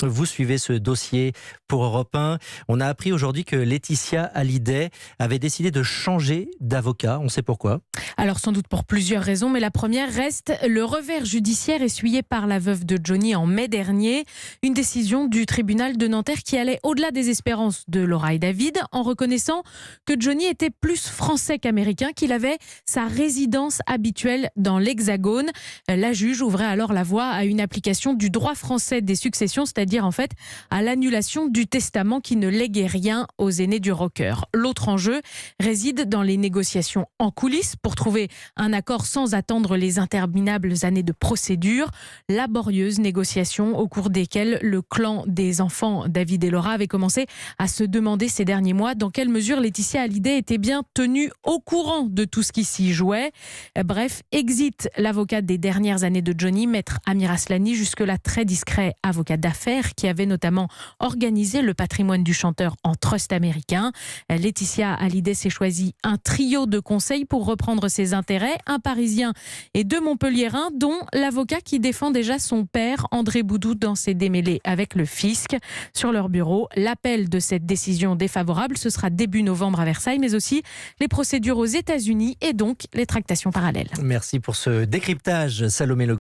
Vous suivez ce dossier pour Europe 1. On a appris aujourd'hui que Laetitia Hallyday avait décidé de changer d'avocat. On sait pourquoi. Alors sans doute pour plusieurs raisons, mais la première reste le revers judiciaire essuyé par la veuve de Johnny en mai dernier. Une décision du tribunal de Nanterre qui allait au-delà des espérances de Laura et David en reconnaissant que Johnny était plus français qu'américain, qu'il avait sa résidence habituelle dans l'Hexagone. La juge ouvrait alors la voie à une application du droit français des successions, c'est-à-dire en fait à l'annulation du testament qui ne léguait rien aux aînés du rocker. L'autre enjeu réside dans les négociations en coulisses pour trouver un accord sans attendre les interminables années de procédure. Laborieuses négociations au cours desquelles le clan des enfants David et Laura avait commencé à se demander ces derniers mois dans quelle mesure Laetitia Hallyday était bien tenue au courant de tout ce qui s'y jouait. Bref, exit l'avocat des dernières années de Johnny, maître Amir Aslani, jusque-là très discret avocat d'affaires qui avait notamment organisé le patrimoine du chanteur en trust américain. Laetitia Hallyday s'est choisi un trio de conseils pour reprendre ses intérêts, un Parisien et deux Montpelliérains, dont l'avocat qui défend déjà son père, André Boudou, dans ses démêlés avec le fisc. Sur leur bureau, l'appel de cette décision défavorable, ce sera début novembre à Versailles, mais aussi les procédures aux États-Unis et donc les tractations parallèles. Merci pour ce décryptage, Salomé Le